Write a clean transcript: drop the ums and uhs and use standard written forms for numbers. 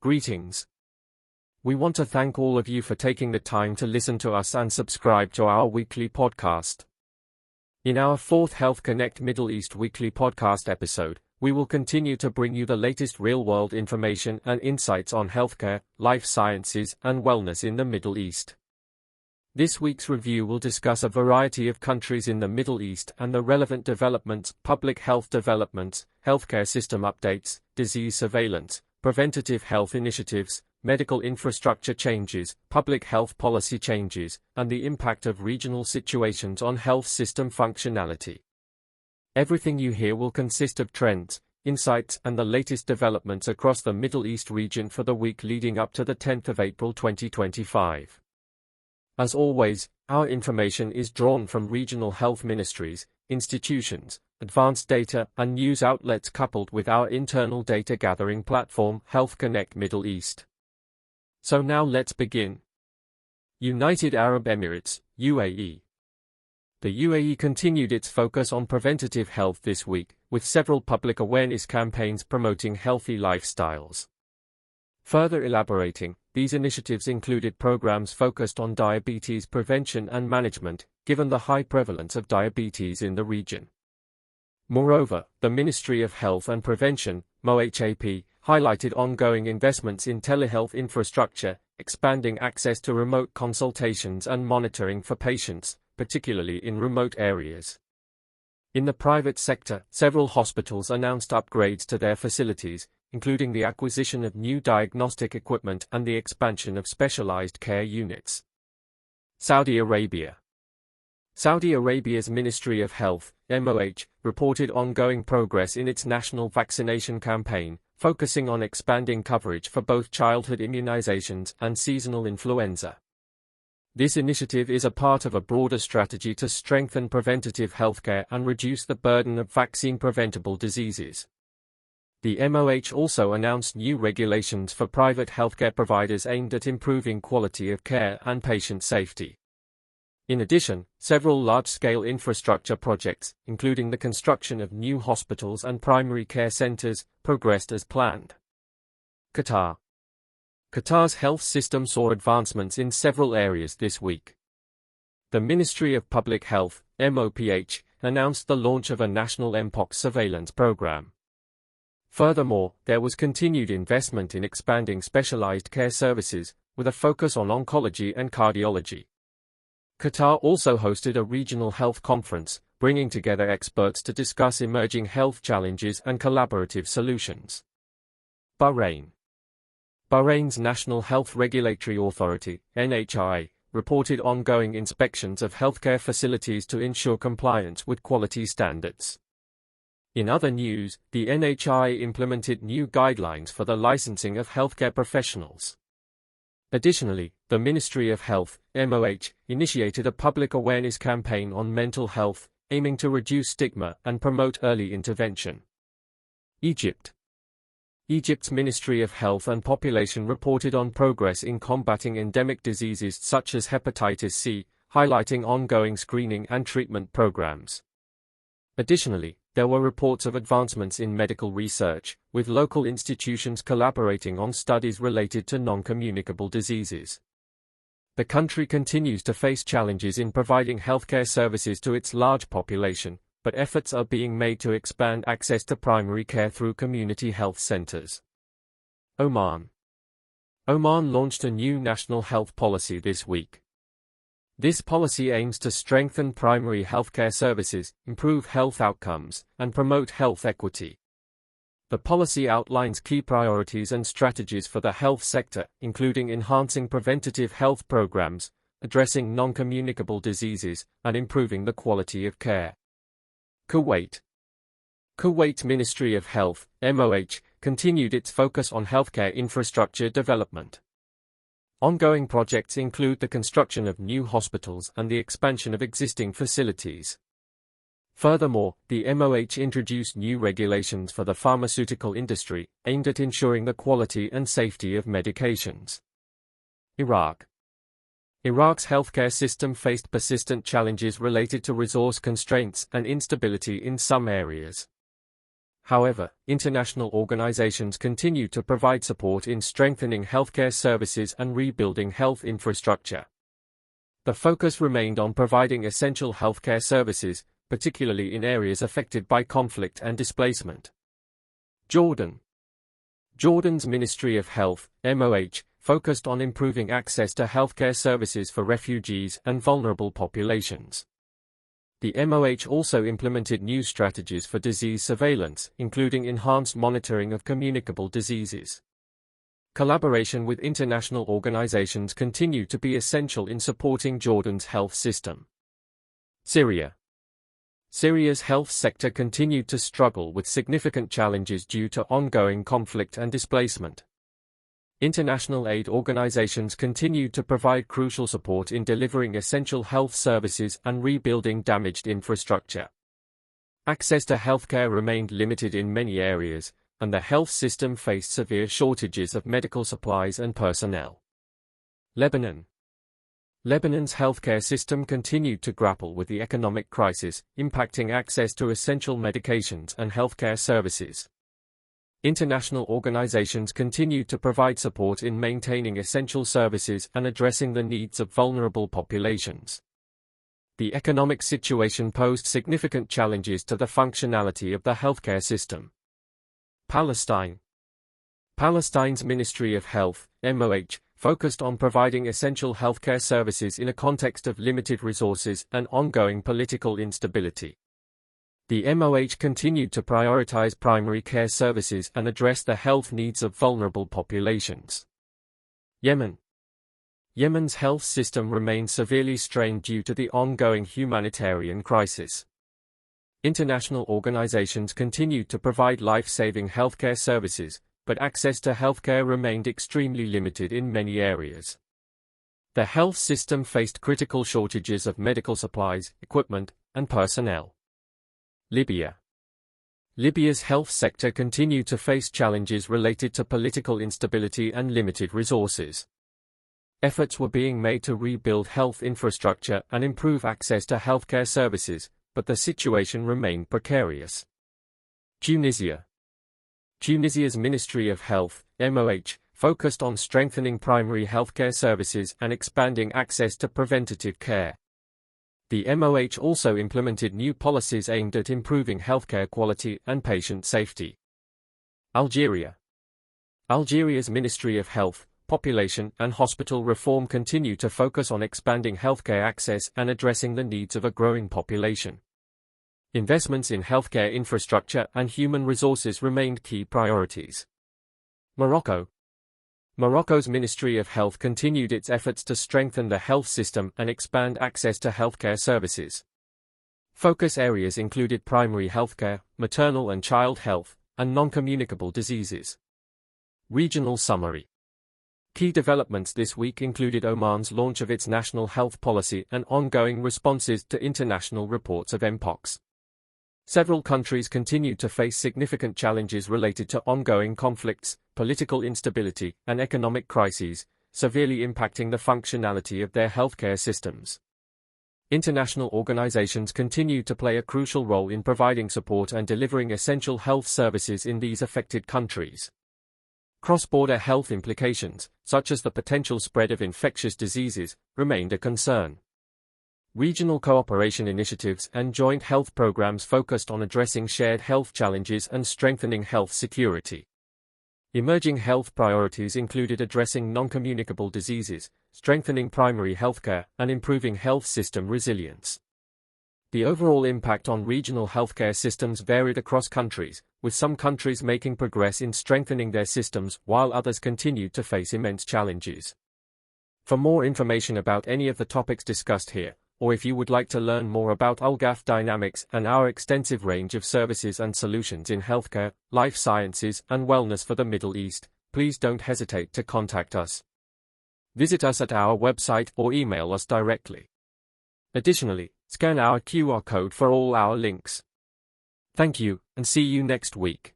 Greetings. We want to thank all of you for taking the time to listen to us and subscribe to our weekly podcast. In our fourth HealthConnect Middle East weekly podcast episode, we will continue to bring you the latest real-world information and insights on healthcare, life sciences, and wellness in the Middle East. This week's review will discuss a variety of countries in the Middle East and the relevant developments, public health developments, healthcare system updates, disease surveillance, preventative health initiatives, medical infrastructure changes, public health policy changes, and the impact of regional situations on health system functionality. Everything you hear will consist of trends, insights, and the latest developments across the Middle East region for the week leading up to the 10th of April 2025. As always, our information is drawn from regional health ministries, institutions, advanced data, and news outlets coupled with our internal data gathering platform, HealthConnect Middle East. So now let's begin. United Arab Emirates, UAE. The UAE continued its focus on preventative health this week, with several public awareness campaigns promoting healthy lifestyles. Further elaborating, these initiatives included programs focused on diabetes prevention and management, given the high prevalence of diabetes in the region. Moreover, the Ministry of Health and Prevention, MOHAP, highlighted ongoing investments in telehealth infrastructure, expanding access to remote consultations and monitoring for patients, particularly in remote areas. In the private sector, several hospitals announced upgrades to their facilities, including the acquisition of new diagnostic equipment and the expansion of specialized care units. Saudi Arabia. Saudi Arabia's Ministry of Health, MOH, reported ongoing progress in its national vaccination campaign, focusing on expanding coverage for both childhood immunizations and seasonal influenza. This initiative is a part of a broader strategy to strengthen preventative healthcare and reduce the burden of vaccine-preventable diseases. The MOH also announced new regulations for private healthcare providers aimed at improving quality of care and patient safety. In addition, several large-scale infrastructure projects, including the construction of new hospitals and primary care centers, progressed as planned. Qatar. Qatar's health system saw advancements in several areas this week. The Ministry of Public Health, MOPH, announced the launch of a national Mpox surveillance program. Furthermore, there was continued investment in expanding specialized care services, with a focus on oncology and cardiology. Qatar also hosted a regional health conference, bringing together experts to discuss emerging health challenges and collaborative solutions. Bahrain. Bahrain's National Health Regulatory Authority, NHRA, reported ongoing inspections of healthcare facilities to ensure compliance with quality standards. In other news, the NHRA implemented new guidelines for the licensing of healthcare professionals. Additionally, the Ministry of Health, MOH, initiated a public awareness campaign on mental health, aiming to reduce stigma and promote early intervention. Egypt. Egypt's Ministry of Health and Population reported on progress in combating endemic diseases such as hepatitis C, highlighting ongoing screening and treatment programs. Additionally, there were reports of advancements in medical research, with local institutions collaborating on studies related to non-communicable diseases. The country continues to face challenges in providing healthcare services to its large population, but efforts are being made to expand access to primary care through community health centers. Oman. Oman launched a new national health policy this week. This policy aims to strengthen primary healthcare services, improve health outcomes, and promote health equity. The policy outlines key priorities and strategies for the health sector, including enhancing preventative health programs, addressing non-communicable diseases, and improving the quality of care. Kuwait. Kuwait's Ministry of Health, MOH, continued its focus on healthcare infrastructure development. Ongoing projects include the construction of new hospitals and the expansion of existing facilities. Furthermore, the MOH introduced new regulations for the pharmaceutical industry, aimed at ensuring the quality and safety of medications. Iraq. Iraq's healthcare system faced persistent challenges related to resource constraints and instability in some areas. However, international organizations continue to provide support in strengthening healthcare services and rebuilding health infrastructure. The focus remained on providing essential healthcare services, particularly in areas affected by conflict and displacement. Jordan. Jordan's Ministry of Health, MOH, focused on improving access to healthcare services for refugees and vulnerable populations. The MOH also implemented new strategies for disease surveillance, including enhanced monitoring of communicable diseases. Collaboration with international organizations continued to be essential in supporting Jordan's health system. Syria. Syria's health sector continued to struggle with significant challenges due to ongoing conflict and displacement. International aid organizations continued to provide crucial support in delivering essential health services and rebuilding damaged infrastructure. Access to healthcare remained limited in many areas, and the health system faced severe shortages of medical supplies and personnel. Lebanon. Lebanon's healthcare system continued to grapple with the economic crisis, impacting access to essential medications and healthcare services. International organizations continued to provide support in maintaining essential services and addressing the needs of vulnerable populations. The economic situation posed significant challenges to the functionality of the healthcare system. Palestine. Palestine's Ministry of Health, MOH, focused on providing essential healthcare services in a context of limited resources and ongoing political instability. The MOH continued to prioritize primary care services and address the health needs of vulnerable populations. Yemen. Yemen's health system remained severely strained due to the ongoing humanitarian crisis. International organizations continued to provide life-saving healthcare services, but access to healthcare remained extremely limited in many areas. The health system faced critical shortages of medical supplies, equipment, and personnel. Libya. Libya's health sector continued to face challenges related to political instability and limited resources. Efforts were being made to rebuild health infrastructure and improve access to healthcare services, but the situation remained precarious. Tunisia. Tunisia's Ministry of Health, MOH, focused on strengthening primary healthcare services and expanding access to preventative care. The MOH also implemented new policies aimed at improving healthcare quality and patient safety. Algeria. Algeria's Ministry of Health, Population and Hospital Reform continued to focus on expanding healthcare access and addressing the needs of a growing population. Investments in healthcare infrastructure and human resources remained key priorities. Morocco. Morocco's Ministry of Health continued its efforts to strengthen the health system and expand access to healthcare services. Focus areas included primary healthcare, maternal and child health, and non-communicable diseases. Regional summary. Key developments this week included Oman's launch of its national health policy and ongoing responses to international reports of mpox. Several countries continued to face significant challenges related to ongoing conflicts, political instability, and economic crises, severely impacting the functionality of their healthcare systems. International organizations continue to play a crucial role in providing support and delivering essential health services in these affected countries. Cross-border health implications, such as the potential spread of infectious diseases, remained a concern. Regional cooperation initiatives and joint health programs focused on addressing shared health challenges and strengthening health security. Emerging health priorities included addressing non-communicable diseases, strengthening primary healthcare, and improving health system resilience. The overall impact on regional healthcare systems varied across countries, with some countries making progress in strengthening their systems while others continued to face immense challenges. For more information about any of the topics discussed here, or if you would like to learn more about Al-Ghaf dynamics and our extensive range of services and solutions in healthcare, life sciences, and wellness for the Middle East, please don't hesitate to contact us. Visit us at our website or email us directly. Additionally, scan our QR code for all our links. Thank you, and see you next week.